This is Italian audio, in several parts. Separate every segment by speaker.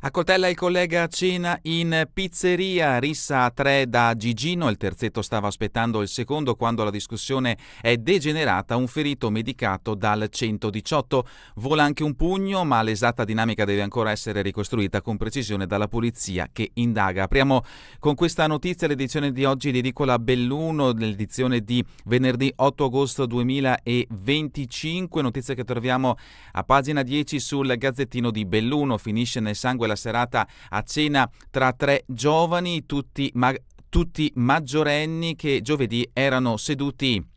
Speaker 1: Accoltella il collega a cena in pizzeria, rissa a 3 da Gigino, il terzetto stava aspettando il secondo quando la discussione è degenerata, un ferito medicato dal 118. Vola anche un pugno, ma l'esatta dinamica deve ancora essere ricostruita con precisione dalla polizia che indaga. Apriamo con questa notizia l'edizione di oggi di Edicola Belluno, l'edizione di venerdì 8 agosto 2025, notizia che troviamo a pagina 10 sul Gazzettino di Belluno. Finisce nel sangue la serata a cena tra 3 giovani, tutti maggiorenni, che giovedì erano seduti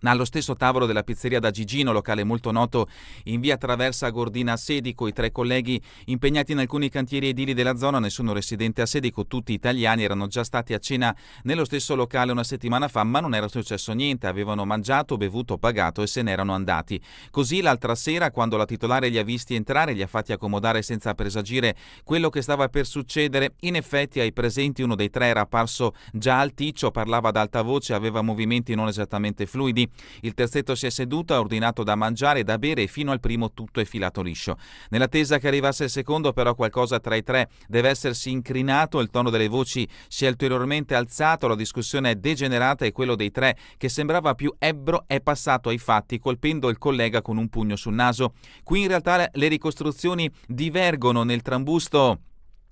Speaker 1: allo stesso tavolo della pizzeria da Gigino, locale molto noto in via Traversa Gordina a Sedico. I 3 colleghi impegnati in alcuni cantieri edili della zona, nessuno residente a Sedico, tutti italiani, erano già stati a cena nello stesso locale una settimana fa, ma non era successo niente, avevano mangiato, bevuto, pagato e se n'erano andati. Così l'altra sera, quando la titolare li ha visti entrare, li ha fatti accomodare senza presagire quello che stava per succedere. In effetti ai presenti uno dei 3 era apparso già alticcio, parlava ad alta voce, aveva movimenti non esattamente fluidi. Il terzetto si è seduto, ha ordinato da mangiare e da bere e fino al primo tutto è filato liscio. Nell'attesa che arrivasse il secondo, però, qualcosa tra i 3 deve essersi incrinato, il tono delle voci si è ulteriormente alzato, la discussione è degenerata e quello dei 3, che sembrava più ebbro, è passato ai fatti colpendo il collega con un pugno sul naso. Qui in realtà le ricostruzioni divergono. Nel trambusto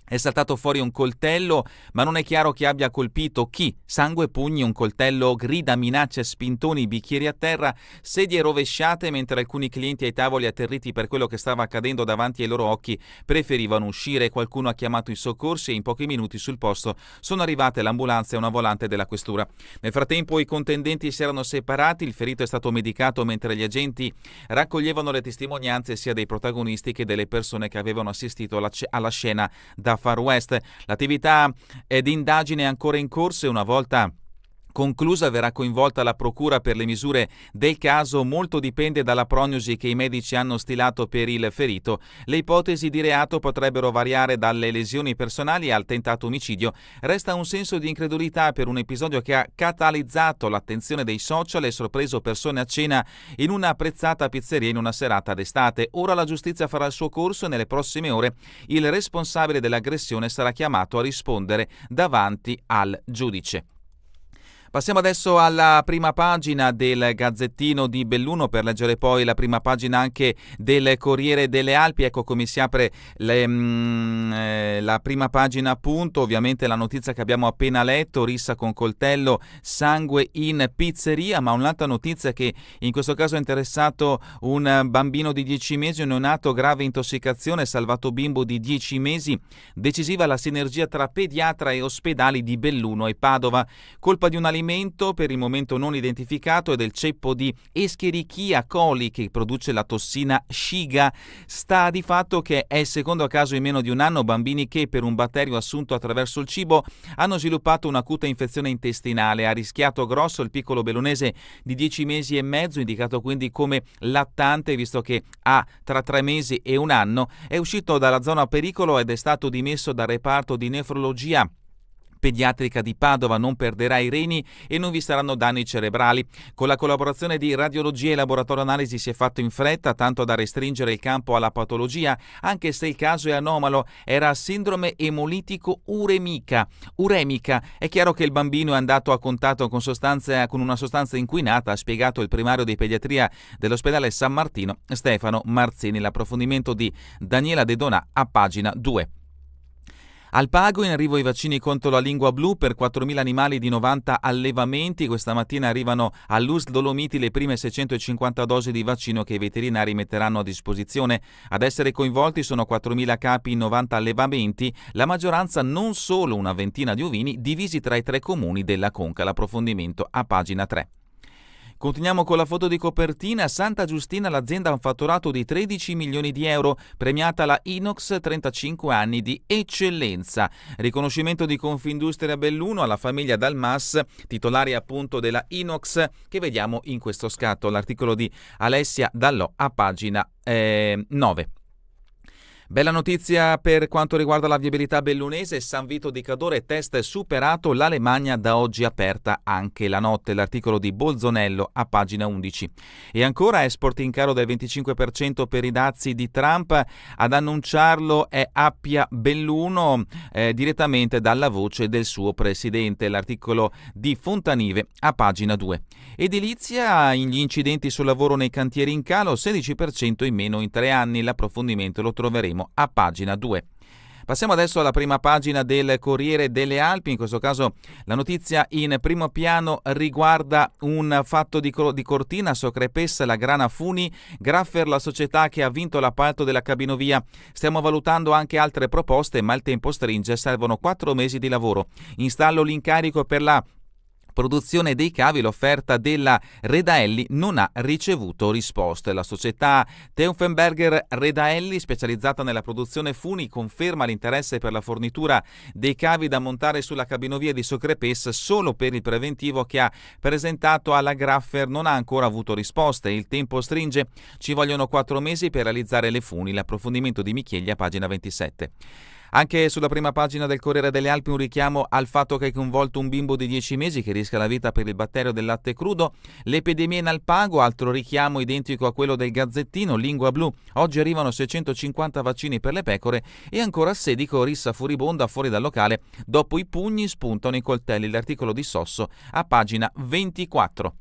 Speaker 1: è saltato fuori un coltello, ma non è chiaro chi abbia colpito chi. Sangue, pugni, un coltello, grida, minacce, spintoni, bicchieri a terra, sedie rovesciate, mentre alcuni clienti ai tavoli, atterriti per quello che stava accadendo davanti ai loro occhi, preferivano uscire. Qualcuno ha chiamato i soccorsi e in pochi minuti sul posto sono arrivate l'ambulanza e una volante della questura. Nel frattempo i contendenti si erano separati, il ferito è stato medicato mentre gli agenti raccoglievano le testimonianze sia dei protagonisti che delle persone che avevano assistito alla scena da Far West. L'attività di indagine è ancora in corso e una volta conclusa verrà coinvolta la procura per le misure del caso. Molto dipende dalla prognosi che i medici hanno stilato per il ferito. Le ipotesi di reato potrebbero variare dalle lesioni personali al tentato omicidio. Resta un senso di incredulità per un episodio che ha catalizzato l'attenzione dei social e sorpreso persone a cena in una apprezzata pizzeria in una serata d'estate. Ora la giustizia farà il suo corso e nelle prossime ore il responsabile dell'aggressione sarà chiamato a rispondere davanti al giudice. Passiamo adesso alla prima pagina del Gazzettino di Belluno per leggere poi la prima pagina anche del Corriere delle Alpi. Ecco come si apre la prima pagina, appunto, ovviamente la notizia che abbiamo appena letto, rissa con coltello, sangue in pizzeria, ma un'altra notizia che in questo caso ha interessato un bambino di 10 mesi, un neonato, grave intossicazione, salvato bimbo di 10 mesi, decisiva la sinergia tra pediatra e ospedali di Belluno e Padova, colpa di un alimento per il momento non identificato e del ceppo di Escherichia coli che produce la tossina Shiga. Sta di fatto che è il secondo caso in meno di un anno, bambini che per un batterio assunto attraverso il cibo hanno sviluppato un'acuta infezione intestinale. Ha rischiato grosso il piccolo bellunese di 10 mesi e mezzo, indicato quindi come lattante visto che ha tra 3 mesi e un anno, è uscito dalla zona a pericolo ed è stato dimesso dal reparto di nefrologia pediatrica di Padova. Non perderà i reni e non vi saranno danni cerebrali. Con la collaborazione di radiologia e laboratorio analisi si è fatto in fretta, tanto da restringere il campo alla patologia, anche se il caso è anomalo. Era sindrome emolitico uremica. È chiaro che il bambino è andato a contatto con una sostanza inquinata, ha spiegato il primario di pediatria dell'ospedale San Martino, Stefano Marzini. L'approfondimento di Daniela De Donà a pagina 2. Al Pago in arrivo i vaccini contro la lingua blu per 4.000 animali di 90 allevamenti. Questa mattina arrivano all'USL Dolomiti le prime 650 dosi di vaccino che i veterinari metteranno a disposizione. Ad essere coinvolti sono 4.000 capi in 90 allevamenti, la maggioranza non solo una ventina di ovini divisi tra i 3 comuni della Conca. L'approfondimento a pagina 3. Continuiamo con la foto di copertina. Santa Giustina, l'azienda ha un fatturato di 13 milioni di euro, premiata la Inox 35 anni di eccellenza. Riconoscimento di Confindustria Belluno alla famiglia Dalmas, titolari appunto della Inox, che vediamo in questo scatto. L'articolo di Alessia Dallò a pagina 9. Bella notizia per quanto riguarda la viabilità bellunese, San Vito di Cadore, test superato, l'Alemagna da oggi aperta anche la notte, l'articolo di Bolzonello a pagina 11. E ancora export in caro del 25% per i dazi di Trump, ad annunciarlo è Appia Belluno direttamente dalla voce del suo presidente, l'articolo di Fontanive a pagina 2. Edilizia, gli incidenti sul lavoro nei cantieri in calo, 16% in meno in 3 anni, l'approfondimento lo troveremo a pagina 2. Passiamo adesso alla prima pagina del Corriere delle Alpi. In questo caso la notizia in primo piano riguarda un fatto di Cortina, Socrepes, la Grana Funi, Graffer, la società che ha vinto l'appalto della cabinovia. Stiamo valutando anche altre proposte, ma il tempo stringe, servono 4 mesi di lavoro. Installo l'incarico per la produzione dei cavi, l'offerta della Redaelli non ha ricevuto risposte. La società Teufelberger Redaelli, specializzata nella produzione funi, conferma l'interesse per la fornitura dei cavi da montare sulla cabinovia di Socrepes solo per il preventivo che ha presentato alla Graffer. Non ha ancora avuto risposte. Il tempo stringe, ci vogliono 4 mesi per realizzare le funi. L'approfondimento di Michieglia, pagina 27. Anche sulla prima pagina del Corriere delle Alpi un richiamo al fatto che è coinvolto un bimbo di 10 mesi che rischia la vita per il batterio del latte crudo. L'epidemia in Alpago, altro richiamo identico a quello del Gazzettino, Lingua Blu. Oggi arrivano 650 vaccini per le pecore e ancora a Sedico, rissa furibonda fuori dal locale. Dopo i pugni spuntano i coltelli. L'articolo di Sosso a pagina 24.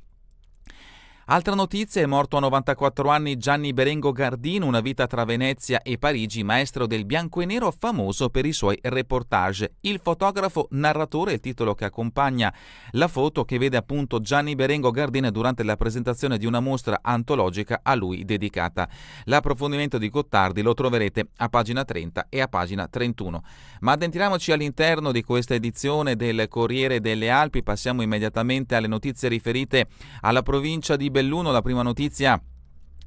Speaker 1: Altra notizia, è morto a 94 anni Gianni Berengo Gardino, una vita tra Venezia e Parigi, maestro del bianco e nero famoso per i suoi reportage. Il fotografo narratore è il titolo che accompagna la foto che vede appunto Gianni Berengo Gardino durante la presentazione di una mostra antologica a lui dedicata. L'approfondimento di Gottardi lo troverete a pagina 30 e a pagina 31. Ma addentriamoci all'interno di questa edizione del Corriere delle Alpi, passiamo immediatamente alle notizie riferite alla provincia di Belluno. La prima notizia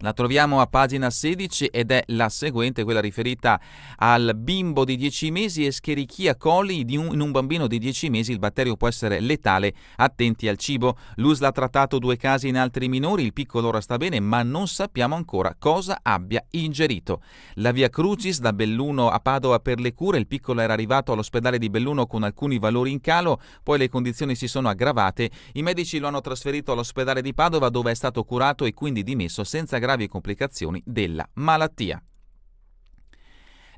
Speaker 1: la troviamo a pagina 16 ed è la seguente, quella riferita al bimbo di 10 mesi, Escherichia coli. In un bambino di 10 mesi il batterio può essere letale, attenti al cibo. L'USL ha trattato 2 casi in altri minori, il piccolo ora sta bene ma non sappiamo ancora cosa abbia ingerito. La via Crucis da Belluno a Padova per le cure, il piccolo era arrivato all'ospedale di Belluno con alcuni valori in calo, poi le condizioni si sono aggravate, i medici lo hanno trasferito all'ospedale di Padova dove è stato curato e quindi dimesso senza gravi complicazioni della malattia.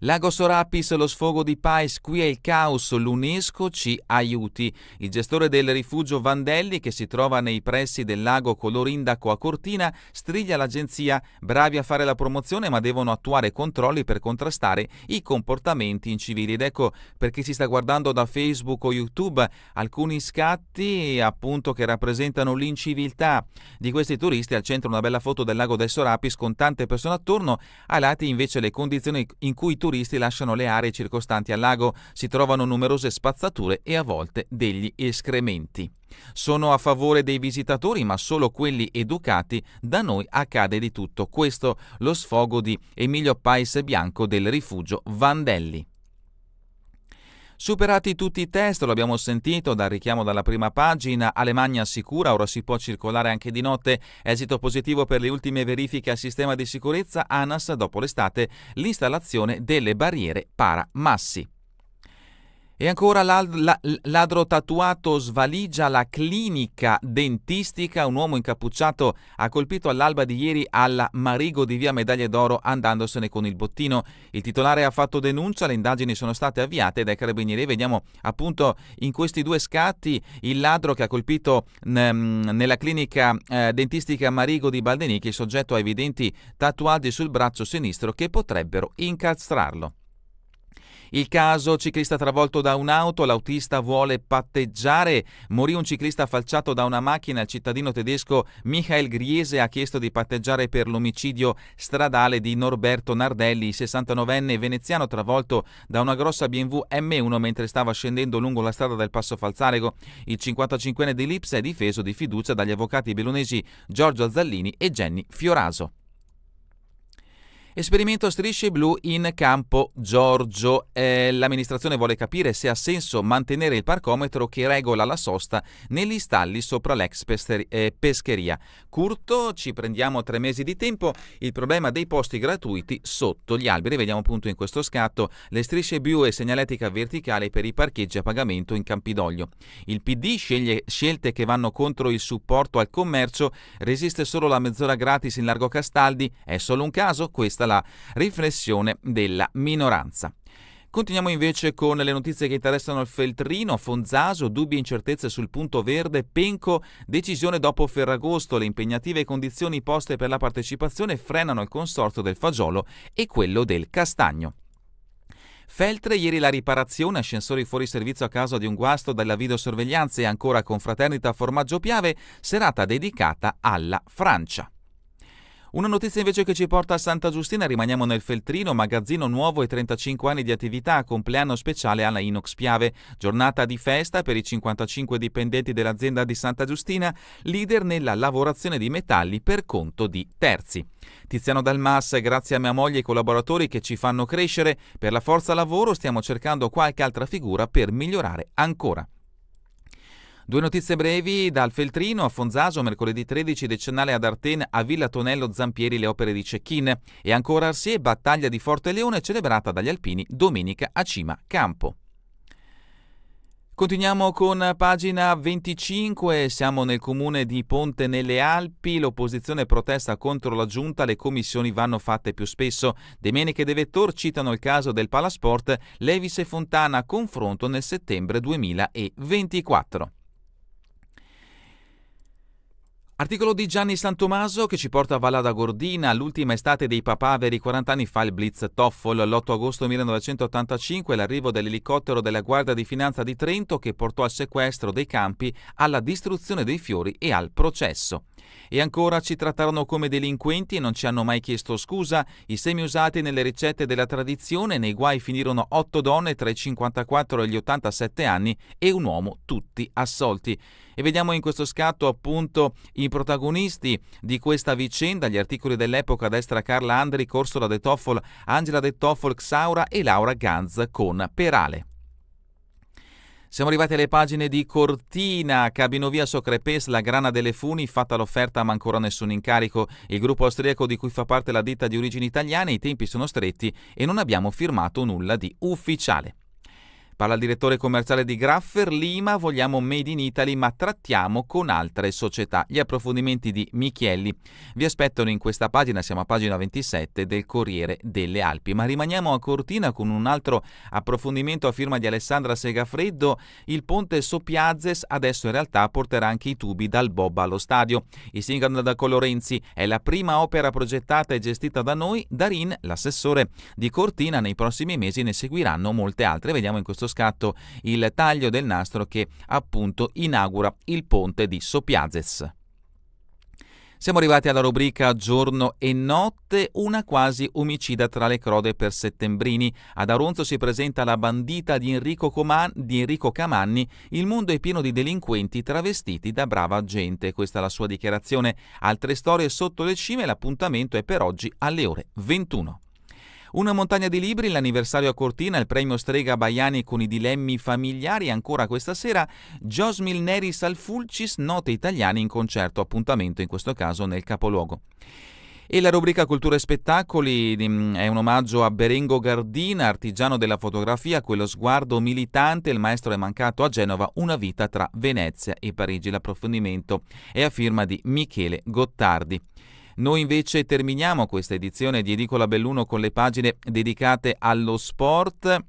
Speaker 1: Lago Sorapis, lo sfogo di Pais, qui è il caos, l'UNESCO ci aiuti. Il gestore del rifugio Vandelli, che si trova nei pressi del lago Colorindaco a Cortina, striglia l'agenzia: bravi a fare la promozione ma devono attuare controlli per contrastare i comportamenti incivili. Ed ecco perché si sta guardando da Facebook o YouTube alcuni scatti appunto che rappresentano l'inciviltà di questi turisti. Al centro una bella foto del lago del Sorapis con tante persone attorno, ai lati invece le condizioni in cui i turisti lasciano le aree circostanti al lago, si trovano numerose spazzature e a volte degli escrementi. Sono a favore dei visitatori ma solo quelli educati, da noi accade di tutto. Questo lo sfogo di Emilio Pais Bianco del rifugio Vandelli. Superati tutti i test, lo abbiamo sentito dal richiamo dalla prima pagina, Alemagna sicura, ora si può circolare anche di notte, esito positivo per le ultime verifiche al sistema di sicurezza, ANAS dopo l'estate, l'installazione delle barriere para-massi. E ancora ladro tatuato svaligia la clinica dentistica. Un uomo incappucciato ha colpito all'alba di ieri alla Marigo di via Medaglie d'Oro andandosene con il bottino. Il titolare ha fatto denuncia, le indagini sono state avviate dai carabinieri. Vediamo appunto in questi 2 scatti il ladro che ha colpito nella clinica dentistica Marigo di Baldenichi. Il soggetto ha evidenti tatuaggi sul braccio sinistro che potrebbero incastrarlo. Il caso: ciclista travolto da un'auto, l'autista vuole patteggiare, morì un ciclista falciato da una macchina, il cittadino tedesco Michael Griese ha chiesto di patteggiare per l'omicidio stradale di Norberto Nardelli, il 69enne veneziano travolto da una grossa BMW M1 mentre stava scendendo lungo la strada del Passo Falzarego. Il 55enne di Lipsia è difeso di fiducia dagli avvocati bellunesi Giorgio Zallini e Jenny Fioraso. Esperimento strisce blu in Campo Giorgio. L'amministrazione vuole capire se ha senso mantenere il parcometro che regola la sosta negli stalli sopra l'ex pescheria. Curto, ci prendiamo 3 mesi di tempo, il problema dei posti gratuiti sotto gli alberi. Vediamo appunto in questo scatto le strisce blu e segnaletica verticale per i parcheggi a pagamento in Campidoglio. Il PD sceglie scelte che vanno contro il supporto al commercio, resiste solo la mezz'ora gratis in Largo Castaldi, è solo un caso? Questa la riflessione della minoranza. Continuiamo invece con le notizie che interessano il Feltrino. Fonzaso, dubbi e incertezze sul punto verde. Penco, decisione dopo Ferragosto. Le impegnative condizioni poste per la partecipazione frenano il consorzio del fagiolo e quello del castagno. Feltre, ieri la riparazione, ascensori fuori servizio a causa di un guasto dalla videosorveglianza e ancora Confraternita Formaggio Piave, serata dedicata alla Francia. Una notizia invece che ci porta a Santa Giustina, rimaniamo nel Feltrino, magazzino nuovo e 35 anni di attività, compleanno speciale alla Inox Piave, giornata di festa per i 55 dipendenti dell'azienda di Santa Giustina, leader nella lavorazione di metalli per conto di terzi. Tiziano Dalmas, grazie a mia moglie e ai collaboratori che ci fanno crescere, per la forza lavoro stiamo cercando qualche altra figura per migliorare ancora. 2 notizie brevi dal Feltrino. A Fonzaso, mercoledì 13, decennale ad Arten, a Villa Tonello Zampieri le opere di Cecchin. E ancora Arsie, battaglia di Forte Leone celebrata dagli alpini domenica a Cima Campo. Continuiamo con pagina 25, siamo nel comune di Ponte nelle Alpi, l'opposizione protesta contro la giunta, le commissioni vanno fatte più spesso. Domeniche De Vettor citano il caso del Palasport, Levis e Fontana, confronto nel settembre 2024. Articolo di Gianni Santomaso che ci porta a Vallada Gordina, l'ultima estate dei papaveri, 40 anni fa il blitz Toffol, l'8 agosto 1985 l'arrivo dell'elicottero della Guardia di Finanza di Trento che portò al sequestro dei campi, alla distruzione dei fiori e al processo. E ancora ci trattarono come delinquenti e non ci hanno mai chiesto scusa, i semi usati nelle ricette della tradizione, nei guai finirono 8 donne tra i 54 e gli 87 anni e un uomo, tutti assolti. E vediamo in questo scatto appunto i protagonisti di questa vicenda, gli articoli dell'epoca a destra Carla Andri, Corsola De Toffol, Angela De Toffol, Xaura e Laura Ganz con Perale. Siamo arrivati alle pagine di Cortina, Cabino via Socrepes, la grana delle funi, fatta l'offerta ma ancora nessun incarico. Il gruppo austriaco di cui fa parte la ditta di origini italiane, i tempi sono stretti e non abbiamo firmato nulla di ufficiale. Parla il direttore commerciale di Graffer, Lima, vogliamo Made in Italy ma trattiamo con altre società. Gli approfondimenti di Michielli vi aspettano in questa pagina, siamo a pagina 27 del Corriere delle Alpi. Ma rimaniamo a Cortina con un altro approfondimento a firma di Alessandra Segafreddo. Il ponte Sopiazzes adesso in realtà porterà anche i tubi dal Bob allo stadio. Il sindaco Lorenzi è la prima opera progettata e gestita da noi. Darin, l'assessore di Cortina, nei prossimi mesi ne seguiranno molte altre. Vediamo in questo scatto il taglio del nastro che appunto inaugura il ponte di Sopiazzes. Siamo arrivati alla rubrica Giorno e Notte, una quasi omicida tra le crode per settembrini. Ad Aronzo si presenta la bandita di Enrico Camanni, il mondo è pieno di delinquenti travestiti da brava gente. Questa è la sua dichiarazione. Altre storie sotto le cime, l'appuntamento è per oggi alle ore 21. Una montagna di libri, l'anniversario a Cortina, il premio Strega Baiani con i dilemmi familiari. Ancora questa sera Giosmil Neri Salfulcis, note italiane in concerto, appuntamento in questo caso nel capoluogo. E la rubrica Cultura e Spettacoli è un omaggio a Berengo Gardina, artigiano della fotografia, quello sguardo militante, il maestro è mancato a Genova, una vita tra Venezia e Parigi. L'approfondimento è a firma di Michele Gottardi. Noi invece terminiamo questa edizione di Edicola Belluno con le pagine dedicate allo sport.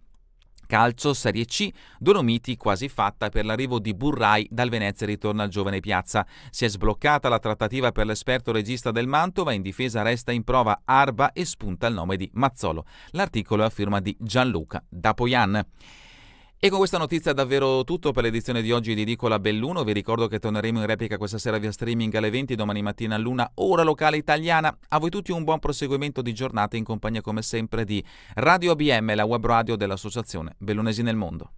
Speaker 1: Calcio Serie C, Dolomiti quasi fatta per l'arrivo di Burrai, dal Venezia ritorna al giovane Piazza. Si è sbloccata la trattativa per l'esperto regista del Mantova, in difesa resta in prova Arba e spunta il nome di Mazzolo. L'articolo è a firma di Gianluca Dapoian. E con questa notizia è davvero tutto per l'edizione di oggi di Edicola Belluno. Vi ricordo che torneremo in replica questa sera via streaming alle 20, domani mattina all'1, ora locale italiana. A voi tutti un buon proseguimento di giornata in compagnia come sempre di Radio ABM, la web radio dell'Associazione Bellunesi nel Mondo.